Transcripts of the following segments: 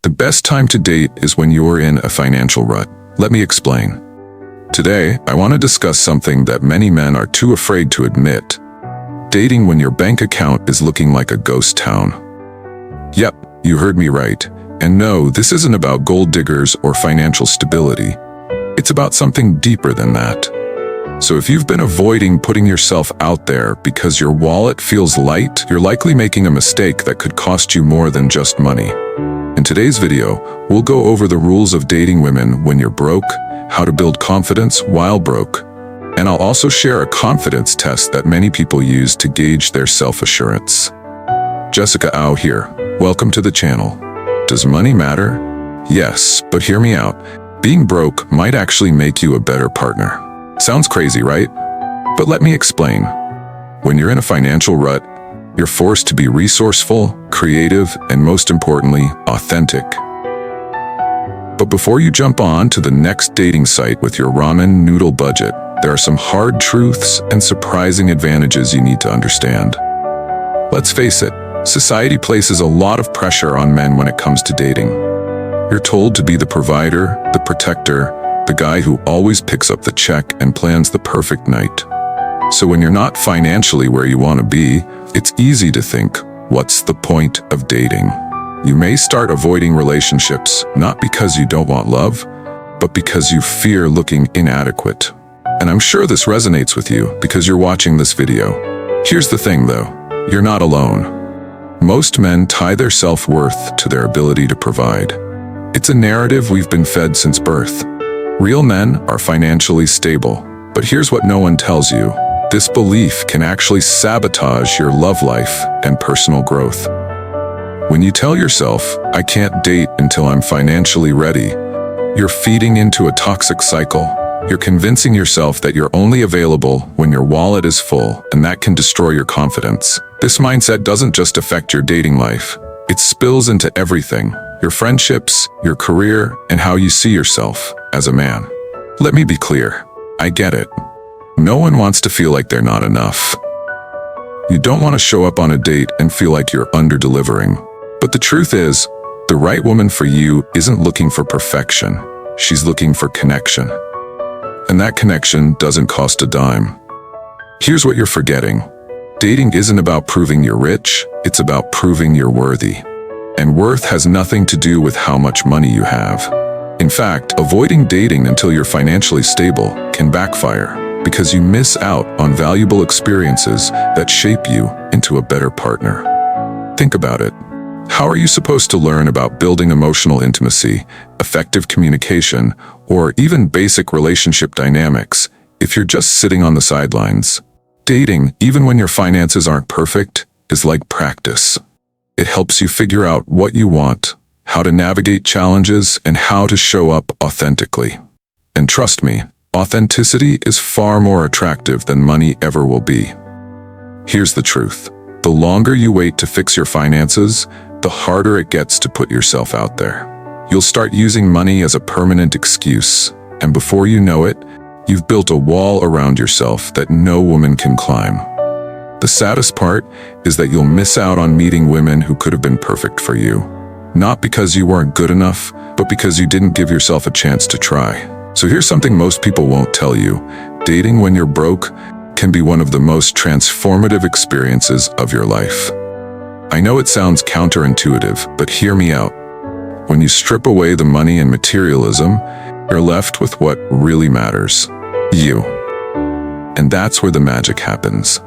The best time to date is when you're in a financial rut. Let me explain. Today, I want to discuss something that many men are too afraid to admit. Dating when your bank account is looking like a ghost town. Yep, you heard me right. And no, this isn't about gold diggers or financial stability. It's about something deeper than that. So if you've been avoiding putting yourself out there because your wallet feels light, you're likely making a mistake that could cost you more than just money. In today's video, we'll go over the rules of dating women when you're broke, how to build confidence while broke, and I'll also share a confidence test that many people use to gauge their self-assurance. Jessica Au here. Welcome to the channel. Does money matter? Yes, but hear me out. Being broke might actually make you a better partner. Sounds crazy, right? But let me explain. When you're in a financial rut, you're forced to be resourceful, creative, and most importantly, authentic. But before you jump on to the next dating site with your ramen noodle budget, there are some hard truths and surprising advantages you need to understand. Let's face it, society places a lot of pressure on men when it comes to dating. You're told to be the provider, the protector, the guy who always picks up the check and plans the perfect night. So when you're not financially where you want to be, it's easy to think, what's the point of dating? You may start avoiding relationships, not because you don't want love, but because you fear looking inadequate. And I'm sure this resonates with you because you're watching this video. Here's the thing though, you're not alone. Most men tie their self-worth to their ability to provide. It's a narrative we've been fed since birth. Real men are financially stable, but here's what no one tells you. This belief can actually sabotage your love life and personal growth. When you tell yourself, I can't date until I'm financially ready, you're feeding into a toxic cycle. You're convincing yourself that you're only available when your wallet is full, and that can destroy your confidence. This mindset doesn't just affect your dating life. It spills into everything, your friendships, your career, and how you see yourself as a man. Let me be clear, I get it. No one wants to feel like they're not enough. You don't want to show up on a date and feel like you're under-delivering. But the truth is, the right woman for you isn't looking for perfection. She's looking for connection. And that connection doesn't cost a dime. Here's what you're forgetting. Dating isn't about proving you're rich, it's about proving you're worthy. And worth has nothing to do with how much money you have. In fact, avoiding dating until you're financially stable can backfire, because you miss out on valuable experiences that shape you into a better partner. Think about it. How are you supposed to learn about building emotional intimacy, effective communication, or even basic relationship dynamics if you're just sitting on the sidelines? Dating, even when your finances aren't perfect, is like practice. It helps you figure out what you want, how to navigate challenges, and how to show up authentically. And trust me, authenticity is far more attractive than money ever will be. Here's the truth. The longer you wait to fix your finances, the harder it gets to put yourself out there. You'll start using money as a permanent excuse, and before you know it, you've built a wall around yourself that no woman can climb. The saddest part is that you'll miss out on meeting women who could have been perfect for you. Not because you weren't good enough, but because you didn't give yourself a chance to try. So here's something most people won't tell you. Dating when you're broke can be one of the most transformative experiences of your life. I know it sounds counterintuitive, but hear me out. When you strip away the money and materialism, you're left with what really matters. You. And that's where the magic happens.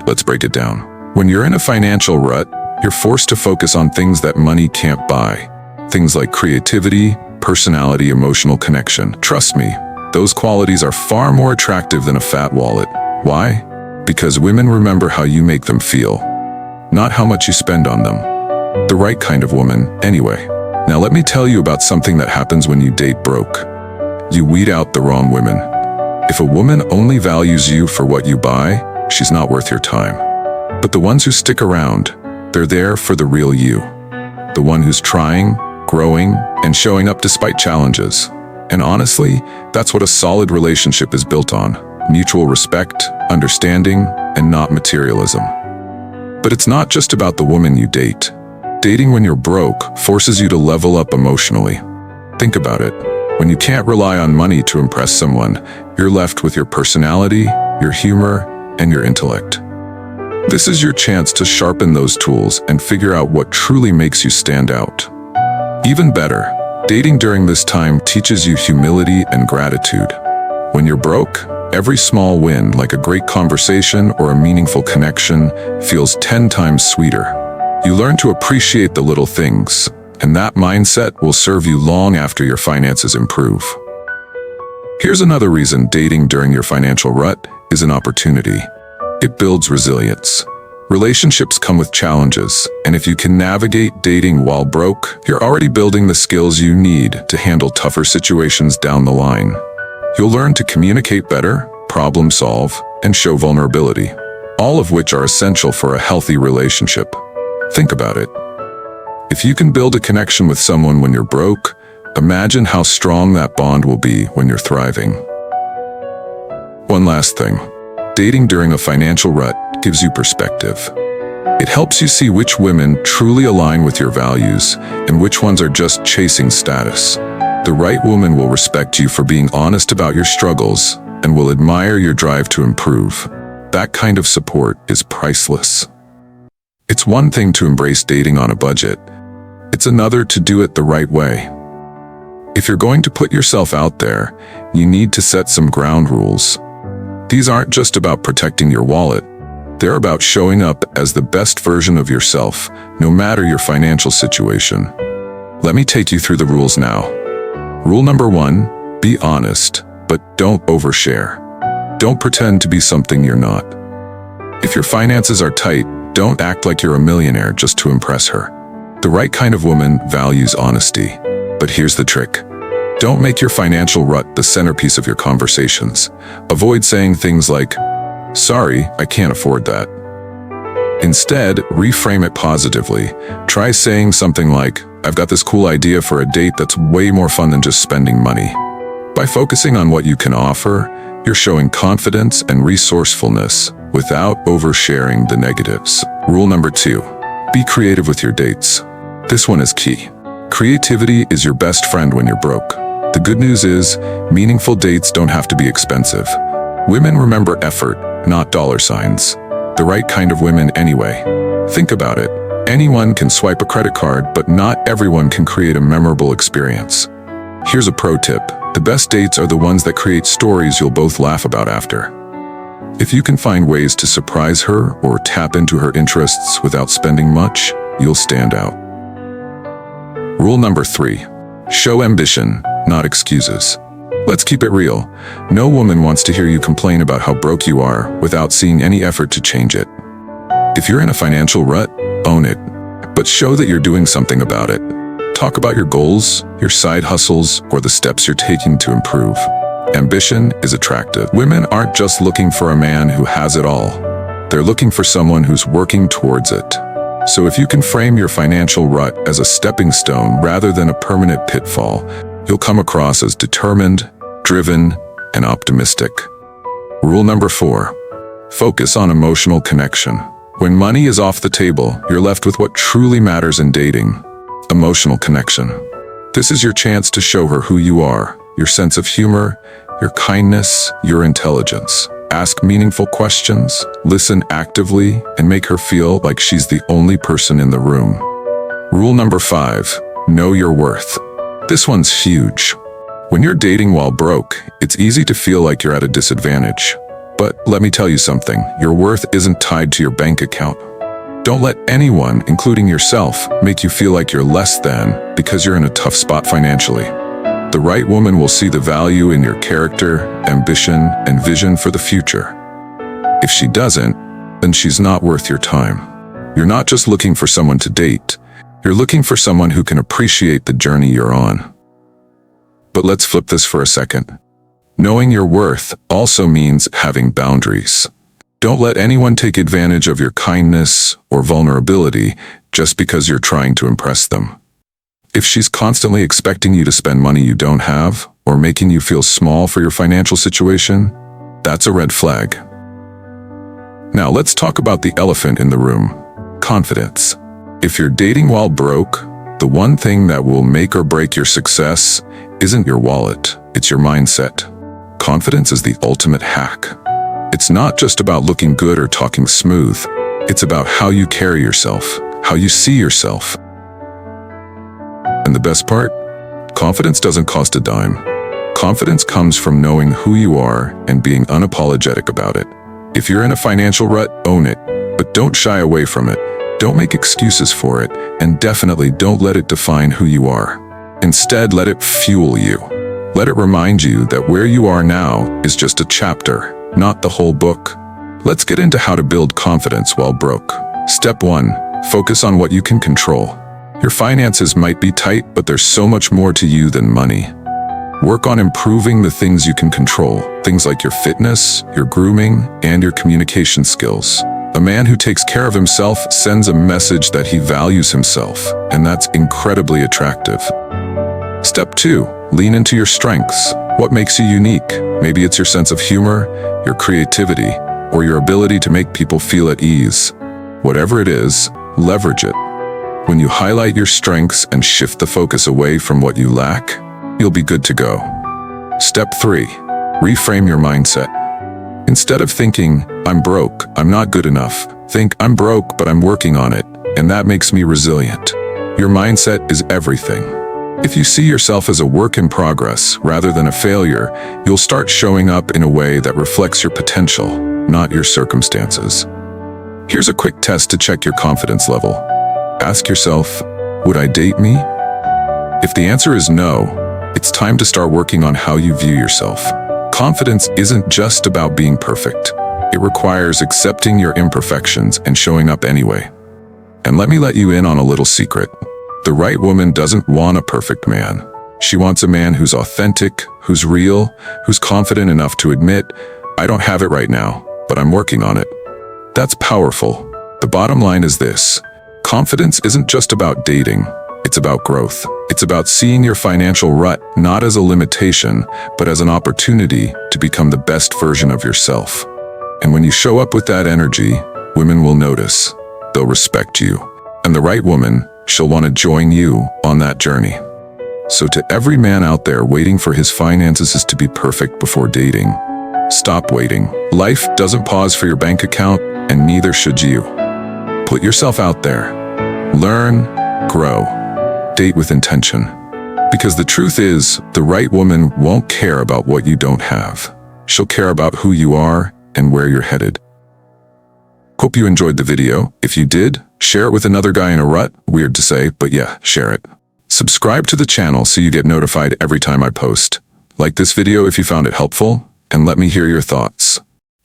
Let's break it down. When you're in a financial rut, you're forced to focus on things that money can't buy. Things like creativity, personality, emotional connection. Trust me, those qualities are far more attractive than a fat wallet. Why? Because women remember how you make them feel, not how much you spend on them. The right kind of woman, anyway. Now let me tell you about something that happens when you date broke. You weed out the wrong women. If a woman only values you for what you buy, she's not worth your time. But the ones who stick around, they're there for the real you. The one who's trying, growing, and showing up despite challenges. And honestly, that's what a solid relationship is built on. Mutual respect, understanding, and not materialism. But it's not just about the woman you date. Dating when you're broke forces you to level up emotionally. Think about it. When you can't rely on money to impress someone, you're left with your personality, your humor, and your intellect. This is your chance to sharpen those tools and figure out what truly makes you stand out. Even better, dating during this time teaches you humility and gratitude. When you're broke, every small win, like a great conversation or a meaningful connection, feels 10 times sweeter. You learn to appreciate the little things, and that mindset will serve you long after your finances improve. Here's another reason dating during your financial rut is an opportunity. It builds resilience. Relationships come with challenges, and if you can navigate dating while broke, you're already building the skills you need to handle tougher situations down the line. You'll learn to communicate better, problem solve, and show vulnerability, all of which are essential for a healthy relationship. Think about it. If you can build a connection with someone when you're broke, imagine how strong that bond will be when you're thriving. One last thing. Dating during a financial rut gives you perspective. It helps you see which women truly align with your values and which ones are just chasing status. The right woman will respect you for being honest about your struggles and will admire your drive to improve. That kind of support is priceless. It's one thing to embrace dating on a budget. It's another to do it the right way. If you're going to put yourself out there, you need to set some ground rules. These aren't just about protecting your wallet. They're about showing up as the best version of yourself, no matter your financial situation. Let me take you through the rules now. Rule number 1, be honest, but don't overshare. Don't pretend to be something you're not. If your finances are tight, don't act like you're a millionaire just to impress her. The right kind of woman values honesty. But here's the trick. Don't make your financial rut the centerpiece of your conversations. Avoid saying things like, "Sorry, I can't afford that." Instead, reframe it positively. Try saying something like, "I've got this cool idea for a date that's way more fun than just spending money." By focusing on what you can offer, you're showing confidence and resourcefulness without oversharing the negatives. Rule number 2, be creative with your dates. This one is key. Creativity is your best friend when you're broke. The good news is, meaningful dates don't have to be expensive. Women remember effort, not dollar signs. The right kind of women anyway. Think about it. Anyone can swipe a credit card, but not everyone can create a memorable experience. Here's a pro tip. The best dates are the ones that create stories you'll both laugh about after. If you can find ways to surprise her or tap into her interests without spending much, you'll stand out. Rule number 3, show ambition, not excuses. Let's keep it real. No woman wants to hear you complain about how broke you are without seeing any effort to change it. If you're in a financial rut, own it, but show that you're doing something about it. Talk about your goals, your side hustles, or the steps you're taking to improve. Ambition is attractive. Women aren't just looking for a man who has it all. They're looking for someone who's working towards it. So if you can frame your financial rut as a stepping stone rather than a permanent pitfall, you'll come across as determined, driven, and optimistic. Rule number 4, focus on emotional connection. When money is off the table, you're left with what truly matters in dating: emotional connection. This is your chance to show her who you are, your sense of humor, your kindness, your intelligence. Ask meaningful questions, listen actively, and make her feel like she's the only person in the room. Rule number 5, know your worth. This one's huge. When you're dating while broke, it's easy to feel like you're at a disadvantage. But let me tell you something, your worth isn't tied to your bank account. Don't let anyone, including yourself, make you feel like you're less than because you're in a tough spot financially. The right woman will see the value in your character, ambition, and vision for the future. If she doesn't, then she's not worth your time. You're not just looking for someone to date, you're looking for someone who can appreciate the journey you're on. But let's flip this for a second. Knowing your worth also means having boundaries. Don't let anyone take advantage of your kindness or vulnerability just because you're trying to impress them. If she's constantly expecting you to spend money you don't have, or making you feel small for your financial situation, that's a red flag. Now let's talk about the elephant in the room: confidence. If you're dating while broke, the one thing that will make or break your success isn't your wallet, it's your mindset. Confidence is the ultimate hack. It's not just about looking good or talking smooth. It's about how you carry yourself, how you see yourself. And the best part? Confidence doesn't cost a dime. Confidence comes from knowing who you are and being unapologetic about it. If you're in a financial rut, own it, but don't shy away from it. Don't make excuses for it, and definitely don't let it define who you are. Instead, let it fuel you. Let it remind you that where you are now is just a chapter, not the whole book. Let's get into how to build confidence while broke. Step 1. Focus on what you can control. Your finances might be tight, but there's so much more to you than money. Work on improving the things you can control, things like your fitness, your grooming, and your communication skills. A man who takes care of himself sends a message that he values himself, and that's incredibly attractive. Step 2. Lean into your strengths. What makes you unique? Maybe it's your sense of humor, your creativity, or your ability to make people feel at ease. Whatever it is, leverage it. When you highlight your strengths and shift the focus away from what you lack, you'll be good to go. Step 3. Reframe your mindset. Instead of thinking, I'm broke, I'm not good enough, think, I'm broke, but I'm working on it, and that makes me resilient. Your mindset is everything. If you see yourself as a work in progress rather than a failure, you'll start showing up in a way that reflects your potential, not your circumstances. Here's a quick test to check your confidence level. Ask yourself, would I date me? If the answer is no, it's time to start working on how you view yourself. Confidence isn't just about being perfect. It requires accepting your imperfections and showing up anyway. And let me let you in on a little secret. The right woman doesn't want a perfect man. She wants a man who's authentic, who's real, who's confident enough to admit, I don't have it right now, but I'm working on it. That's powerful. The bottom line is this. Confidence isn't just about dating. It's about growth. It's about seeing your financial rut not as a limitation, but as an opportunity to become the best version of yourself. And when you show up with that energy, women will notice. They'll respect you. And the right woman, she'll want to join you on that journey. So to every man out there waiting for his finances to be perfect before dating, stop waiting. Life doesn't pause for your bank account, and neither should you. Put yourself out there. Learn, grow. Date with intention. Because the truth is, the right woman won't care about what you don't have. She'll care about who you are and where you're headed. Hope you enjoyed the video. If you did, share it with another guy in a rut. Weird to say, but yeah, share it. Subscribe to the channel so you get notified every time I post. Like this video if you found it helpful, and let me hear your thoughts.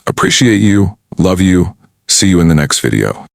Appreciate you, love you, see you in the next video.